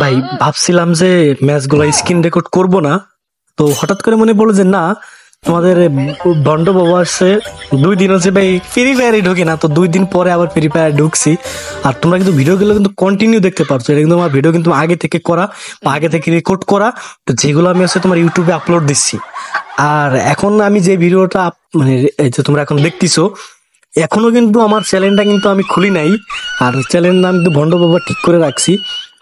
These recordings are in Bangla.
ভাই ভাবছিলাম যে ম্যাচগুলো স্ক্রিন রেকর্ড করব না, তো হঠাৎ করে মনে পড়লো যে না, তোমাদের বন্ড বাবা আসছে 2 দিন হচ্ছে ভাই ফ্রি ফায়ারে ঢুকি না, তো 2 দিন পরে আবার ফ্রি ফায়ার ঢুকছি। আর তোমরা কিন্তু ভিডিওগুলো কিন্তু কন্টিনিউ দেখতে পারছো, এটা কিন্তু আমার ভিডিও কিন্তু আগে থেকে করা বা আগে থেকে রেকর্ড করা, তো যেগুলো আমি হচ্ছে তোমার ইউটিউবে আপলোড দিচ্ছি। আর এখন আমি যে ভিডিওটা মানে এই যে তোমরা এখন দেখতেছো, এখনো কিন্তু আমার চ্যানেলটা কিন্তু আমি খুলি নাই। আর চ্যানেল নাম কিন্তু ভন্ড বাবা ঠিক করে রাখছি।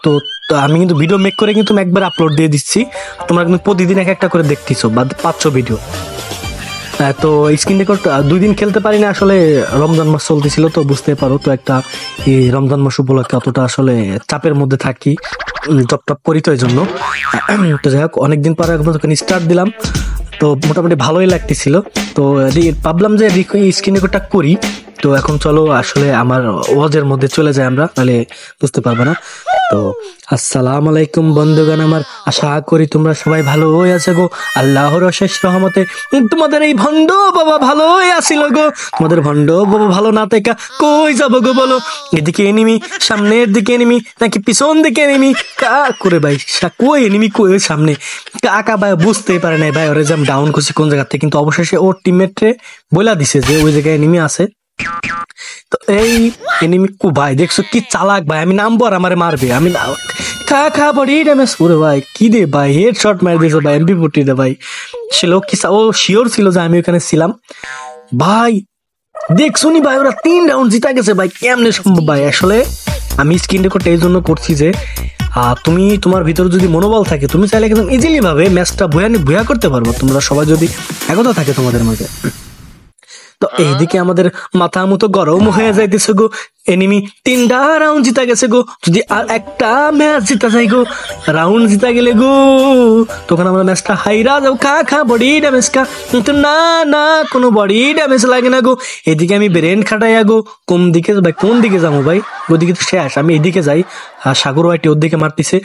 তো তো আমি কিন্তু ভিডিও মেক করে কিন্তু একবার আপলোড দিয়ে দিচ্ছি, তোমরা কিন্তু প্রতিদিন এক একটা করে দেখতেছো বা পাচ্ছ ভিডিও। তো স্ক্রিন রেকর্ড 2 দিন খেলতে পারি না, আসলে রমজান মাস চলতেছিল, তো বুঝতে পারো তো একটা এই রমজান মাস উপলক্ষে অতটা আসলে চাপের মধ্যে থাকি, জব টপ করি, তো এই জন্য। তো যাই হোক, অনেকদিন পরে একবার যখন স্টার্ট দিলাম, তো মোটামুটি ভালোই লাগতেছিল। তো ভাবলাম যে স্ক্রিন রেকর্ডটা করি। তো এখন চলো আসলে আমার ওয়াজের মধ্যে চলে যাই আমরা, তাহলে বুঝতে পারবে না। তো আসসালামু আলাইকুম বন্ধুগণ আমার, আশা করি তোমরা সবাই ভালো হয়ে আছে গো, আল্লাহর অশেষ রহমতে তোমাদের এই ভণ্ড বাবা ভালোই আছিল গো। তোমাদের ভণ্ড বাবা ভালো না থেকে কই যাব গো বলো? এদিকে এনিমি, সামনের দিকে এনিমি নাকি পিছন দিকে এনিমি, কা করে ভাই কই এনিমি কই ওই সামনে, কাকা ভাই বুঝতেই পারে নাই ভাই, ওরে যে ডাউন করছি কোন জায়গা থেকে, কিন্তু অবশেষে ওর টিমমেটরে বইলা দিছে যে ওই জায়গায় এনিমি আছে। তো এই এনিমি কু ভাই দেখছো কি চালাক ভাই, আমি নামবো আর আমারে মারবে, আমি খা খা বডি ড্যামেজ করে ভাই, কি দে ভাই হেড শট মার দিয়েছে ভাই, MP40 দে ভাই। সে লোক কি ও শিওর ছিল যে আমি ওখানে ছিলাম ভাই। দেখছো নি ভাই, ওরা 3 রাউন্ড জিতা গেছে ভাই, কেমনে সম্ভব ভাই? আসলে আমি স্ক্রিন রেকর্ড এই জন্য করছি যে তুমি তোমার ভিতরে যদি মনোবল থাকে, তুমি চাইলে একদম ইজিলি ভাবে ম্যাচটা ভুয়া করতে পারবো, তোমরা সবাই যদি একতা থাকে তোমাদের মাঝে। তো এইদিকে আমাদের মাথা মতো গরম হয়ে যাইতেছে গো, এনিমি 3টা রাউন্ড জিতা গেছে গো, যদি আর একটা ম্যাচ জিতা যাই গো, রাউন্ড জিতা গেলে গো, তখন আমরা ম্যাচটা হাইরা যাও, খা খা বডি ড্যামেজ খা। কিন্তু না না, কোনো বডি ড্যামেজ লাগে না গো। এদিকে আমি ব্রেন খাটাইয়া গো, কোন দিকে ভাই, কোন দিকে যাবো ভাই? ওদিকে তো শেষ, আমি এদিকে যাই। আর সাগর ওয়াইটি ওর দিকে মারতেছে,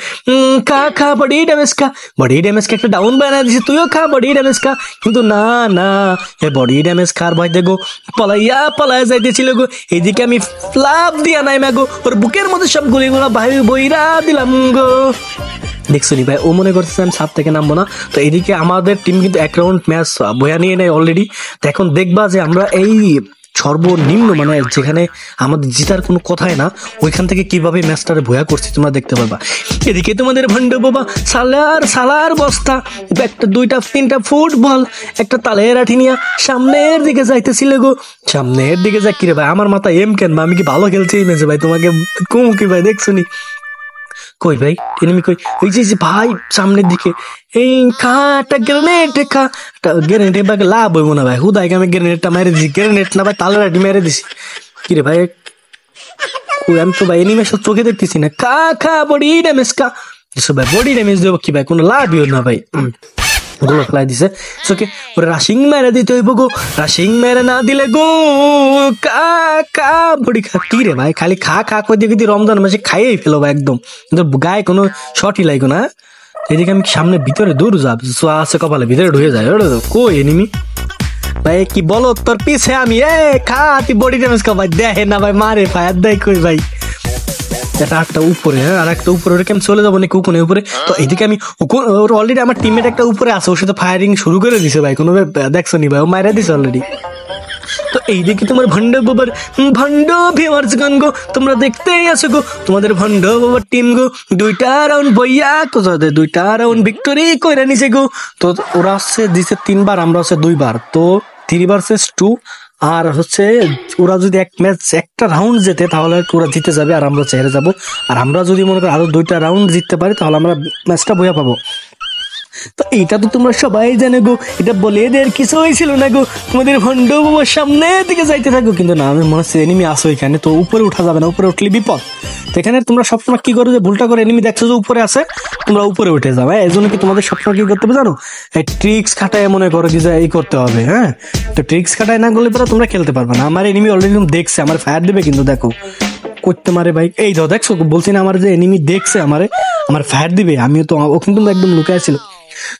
খা খা বডি ড্যামেজ খা, বডি ড্যামেজ কে একটা ডাউন বানায় দিছে, তুইও খা বডি ড্যামেজ খা। কিন্তু না না, এ বডি ড্যামেজ খার ভয় দেখো পলাইয়া যাইতেছিল গো। এইদিকে আমি ফ্লাপ দিয়া নাই গো, ওর বুকের মধ্যে সব গুলিগুলো ভাই বইরা দিলাম গো। দেখছো নি ভাই, ও মনে করতেছে আমি সাত থেকে নামবো না। তো এইদিকে আমাদের টিম কিন্তু 1 রাউন্ড ম্যাচ বয়া নিয়ে নেয় অলরেডি। তো এখন দেখবা যে আমরা এই সর্বনিম্ন মানে যেখানে আমাদের জিতার কোনো কথাই না, ওইখান থেকে কিভাবে ম্যাচটারে ভয়া করছি তোমরা দেখতে পারবা। এদিকে তোমাদের ভণ্ড বাবা সালার বস্তা, একটা 2টা 3টা ফুটবল, একটা তালের আঠি নিয়া সামনের দিকে যাইতেছিল গো। সামনের দিকে যা কিরে ভাই, আমার মাথা এম কেন, আমি কি ভালো খেলছি এই ম্যাচে ভাই? তোমাকে কম কি ভাই, দেখছো নি? কই ভাই এনিমি কই? ওই যে ভাই সামনের দিকে, এই খা একটা গ্রেনেড, খা গ্রেনেড, এবার লাভ হইব না ভাই, হুদাইকে আমি গ্রেনেডটা মেরে দিছি, গ্রেনেড না ভাই তালের আটি মেরে দিছি। কিরে ভাই কই, আমি তো ভাই এনিমি সব চোখে দেখতেছি না। খা খা বডি ড্যামেজ খা। ভাই বডি ড্যামেজ দেবো কি ভাই, কোনো লাভই হল না ভাই, গুলো ফেলাই দিছে চোখে। ওরে রাশিং মেরে দিতে হইব গো, রাশিং মেরে না দিলে গো কা কা বডি খা। কি রে ভাই খালি খা খা করে দিয়ে কিন্তু রমজান মাসে খাইয়েই ফেলো ভাই একদম, কিন্তু গায়ে কোনো শটই লাগো না। এদিকে আমি সামনে ভিতরে দূর যাব, আছে কপালে ভিতরে ঢুকে যায়। কই এনিমি ভাই, কি বলো তোর পিছে আমি, এ খা তুই বডি ড্যামেজ খা ভাই, দেখে না ভাই মারে ফায়ার দেয় কই ভাই। এটা একটা উপরে, হ্যাঁ আর একটা উপরে, ওটা আমি চলে যাবো নাকি কোনে উপরে? তো এইদিকে আমি অলরেডি আমার টিমমেট একটা উপরে আছে, ওর সাথে ফায়ারিং শুরু করে দিছে ভাই, কোনো দেখছো নি ভাই, ও মারা দিছে অলরেডি। তো এইদিকে তোমার ভণ্ড বাবার ভণ্ড ভিউয়ার্স গণ গো, তোমরা দেখতেই আছো গো, তোমাদের ভণ্ড বাবার টিম গো 2টা রাউন্ড বইয়া কোথাতে 2টা রাউন্ড ভিক্টোরি কইরা নিছে গো। তো ওরা হচ্ছে দিছে 3বার, আমরা হচ্ছে 2বার, তো 3 ভার্সেস 2। আর হচ্ছে ওরা যদি একটা রাউন্ড জেতে তাহলে ওরা জিতে যাবে আর আমরা চেহারে যাব। আর আমরা যদি মনে করি আরো 2টা রাউন্ড জিততে পারি তাহলে আমরা ম্যাচটা বইয়া পাবো। তো এইটা তো তোমরা সবাই জানো গো, এটা বলে এদের কিছু হয়েছিল না গো। তোমাদের ভণ্ড বাবার সামনে দিকে যাইতে থাকো, কিন্তু না, আমি মনে হচ্ছে এনিমি আসো এখানে, তো উপরে উঠা যাবে না, উপরে উঠলে বিপদ। তো এখানে তোমরা সবসময় কি করো, যে ভুলটা করে এনিমি দেখছো যে উপরে আছে, তোমরা উপরে উঠে যাবে। এই জন্য কি তোমাদের সবসময় কি করতে হবে জানো, এই ট্রিক্স খাটায় মনে করো কি যে এই করতে হবে, হ্যাঁ। তো ট্রিক্স খাটায় না করলে পরে তোমরা খেলতে পারবে না। আমার এনিমি অলরেডি দেখছে, আমার ফায়ার দেবে, কিন্তু দেখো করতে মারে ভাই। এই দেখছো বলছি না আমার, যে এনিমি দেখছে আমার ফায়ার দিবে, আমিও তো, ও কিন্তু একদম লুকায় ছিল।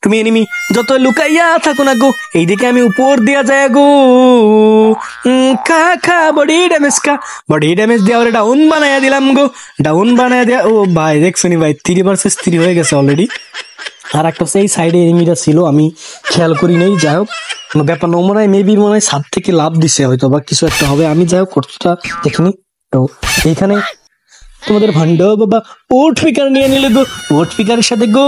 তুমি এনিমি যত লুকাইয়া থাকো না গো, এইদিকে আমি উপর দিয়া যায় গো। খা খা বডি ড্যামেজ, খা বডি ড্যামেজ দিয়ে ওরে ডাউন বানাইয়া দিলাম গো, ডাউন বানাইয়া দেয়া। ও ভাই দেখছো নি ভাই, 3 vs 3 হয়ে গেছে অলরেডি। আর একটা সেই সাইডে এনিমিটা ছিল, আমি খেয়াল করি নেই। যাই হোক কোনো ব্যাপার না, মনে হয় মেবি মনে হয় ছাদ থেকে লাভ দিছে হয়তো বা কিছু একটা হবে, আমি যাই হোক কতটা দেখিনি। তো এইখানে তোমাদের ভান্ড বাবা ওট পিকার নিয়ে নিলে গো, ওট পিকারের সাথে গো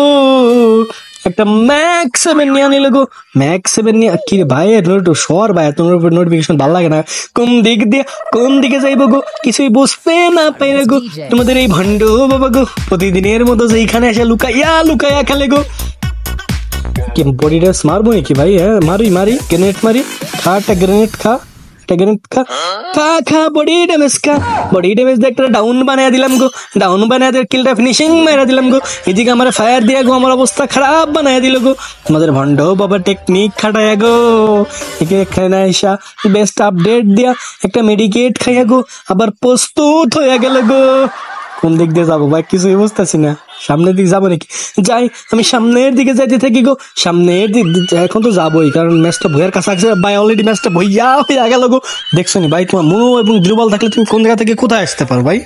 একটা ম্যাক্স 7 নিয়ে নিলে গো, ম্যাক্স 7 নিয়ে। কি রে ভাই সর ভাই, তোমার উপর নোটিফিকেশন ভালো লাগে না, কোন দিক দিয়ে কোন দিকে যাইবো গো কিছুই বুঝতে না পাইলে গো। তোমাদের এই ভান্ড বাবা গো প্রতিদিনের মতো যে এইখানে এসে লুকাইয়া লুকাইয়া খেলে গো। কি বডি ড্যামেজ মারবো নাকি ভাই? হ্যাঁ মারি মারি, গ্রেনেড মারি, খা একটা গ্রেনেড, খা একটা গ্রেনেড, খা খা খা বডি ড্যামেজ, খা বডি ড্যামেজ দিয়ে একটা ডাউন বানায় দিলাম গো, ডাউন বানায় দিয়ে কিলটা ফিনিশিং মেরা দিলাম গো। এদিকে আমার ফায়ার দিয়া গো আমার অবস্থা খারাপ বানায় দিল গো। তোমাদের ভন্ড বাবা টেকনিক খাটায়া গো, এখানে আইসা বেস্ট আপডেট দিয়া একটা মেডিকেট খাইয়া গো আবার প্রস্তুত হয়ে গেল গো। কোন দিক দিয়ে যাবো ভাই কিছুই বুঝতেছি না, সামনের দিকে যাবো নাকি? যাই আমি সামনের দিকে যাইতে থাকি গো, সামনের দিক এখন তো যাবোই, কারণ ম্যাচটা ভয়ের কাছে আছে ভাই, অলরেডি ম্যাচটা ভইয়া হইয়া গেল গো। দেখছো নি ভাই, তোমার মনো এবং দুর্বল থাকলে তুমি কোন জায়গা থেকে কোথায় আসতে পারো ভাই?